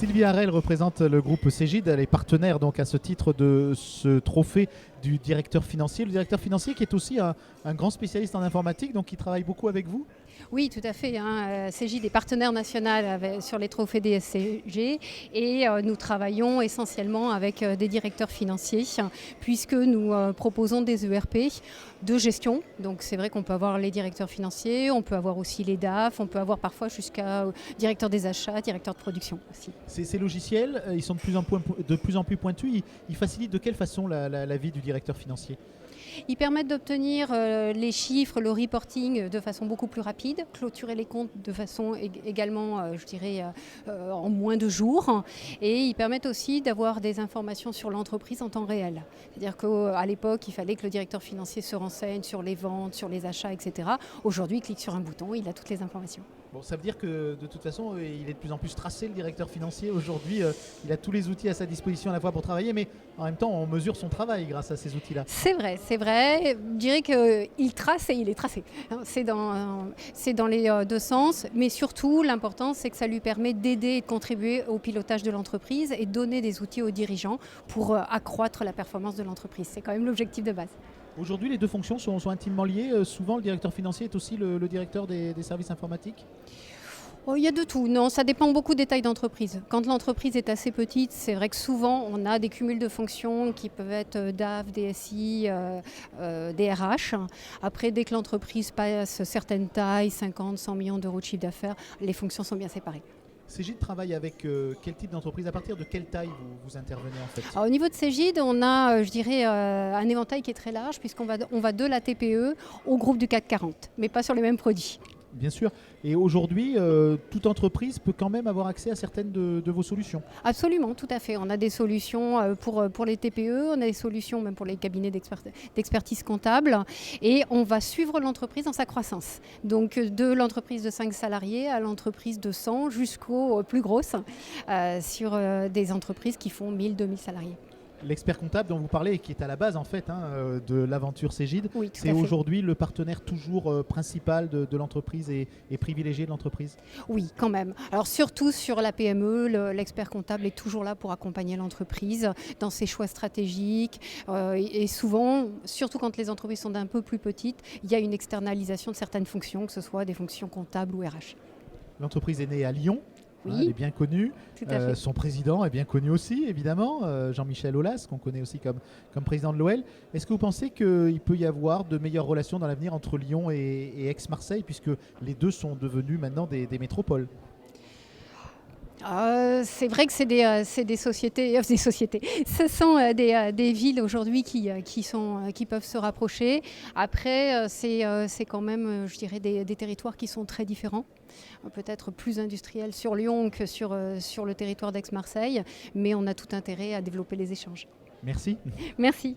Sylvie Harel représente le groupe Cegid, elle est partenaire donc à ce titre de ce trophée du directeur financier. Le directeur financier qui est aussi un grand spécialiste en informatique, donc qui travaille beaucoup avec vous. Oui, tout à fait. Cegid est partenaire national sur les trophées DSCG et nous travaillons essentiellement avec des directeurs financiers puisque nous proposons des ERP de gestion. Donc c'est vrai qu'on peut avoir les directeurs financiers, on peut avoir aussi les DAF, on peut avoir parfois jusqu'à directeur des achats, directeur de production aussi. Ces logiciels, ils sont de plus en plus pointus. Ils facilitent de quelle façon la vie du directeur financier? Ils permettent d'obtenir les chiffres, le reporting de façon beaucoup plus rapide, clôturer les comptes de façon également, je dirais, en moins de jours. Et ils permettent aussi d'avoir des informations sur l'entreprise en temps réel. C'est-à-dire qu'à l'époque, il fallait que le directeur financier se renseigne sur les ventes, sur les achats, etc. Aujourd'hui, il clique sur un bouton, il a toutes les informations. Bon, ça veut dire que de toute façon, il est de plus en plus tracé, le directeur financier. Aujourd'hui, il a tous les outils à sa disposition à la fois pour travailler, mais en même temps, on mesure son travail grâce à ces outils-là. C'est vrai, c'est vrai. Je dirais qu'il trace et il est tracé. C'est dans les deux sens, mais surtout, l'important, c'est que ça lui permet d'aider et de contribuer au pilotage de l'entreprise et donner des outils aux dirigeants pour accroître la performance de l'entreprise. C'est quand même l'objectif de base. Aujourd'hui, les deux fonctions sont intimement liées. Souvent, le directeur financier est aussi le directeur des services informatiques. Oh, il y a de tout. Non, ça dépend beaucoup des tailles d'entreprise. Quand l'entreprise est assez petite, c'est vrai que souvent on a des cumuls de fonctions qui peuvent être DAF, DSI, DRH. Après, dès que l'entreprise passe certaines tailles, 50, 100 millions d'euros de chiffre d'affaires, les fonctions sont bien séparées. Cegid travaille avec quel type d'entreprise? À partir de quelle taille vous intervenez en fait? Alors, au niveau de Cegid, on a, je dirais, un éventail qui est très large puisqu'on va de la TPE au groupe du CAC 40, mais pas sur les mêmes produits. Bien sûr. Et aujourd'hui, toute entreprise peut quand même avoir accès à certaines de vos solutions. Absolument, tout à fait. On a des solutions pour les TPE, on a des solutions même pour les cabinets d'expertise comptable et on va suivre l'entreprise dans sa croissance. Donc de l'entreprise de 5 salariés à l'entreprise de 100 jusqu'aux plus grosses sur des entreprises qui font 1000, 2000 salariés. L'expert comptable dont vous parlez, qui est à la base en fait de l'aventure Cegid, Oui, tout c'est à fait. aujourd'hui le partenaire toujours principal de l'entreprise et privilégié de l'entreprise. Oui, quand même. Alors surtout sur la PME, l'expert comptable est toujours là pour accompagner l'entreprise dans ses choix stratégiques. Et souvent, surtout quand les entreprises sont d'un peu plus petites, il y a une externalisation de certaines fonctions, que ce soit des fonctions comptables ou RH. L'entreprise est née à Lyon. Oui, Elle est bien connue. tout à fait. Son président est bien connu aussi, évidemment, Jean-Michel Aulas, qu'on connaît aussi comme président de l'OL. Est-ce que vous pensez qu'il peut y avoir de meilleures relations dans l'avenir entre Lyon et Aix-Marseille, puisque les deux sont devenus maintenant des métropoles? C'est vrai que c'est des sociétés, des sociétés. Ce sont des villes aujourd'hui qui peuvent se rapprocher. Après, c'est quand même, je dirais, des territoires qui sont très différents. Peut-être plus industriels sur Lyon que sur le territoire d'Aix-Marseille, mais on a tout intérêt à développer les échanges. Merci. Merci.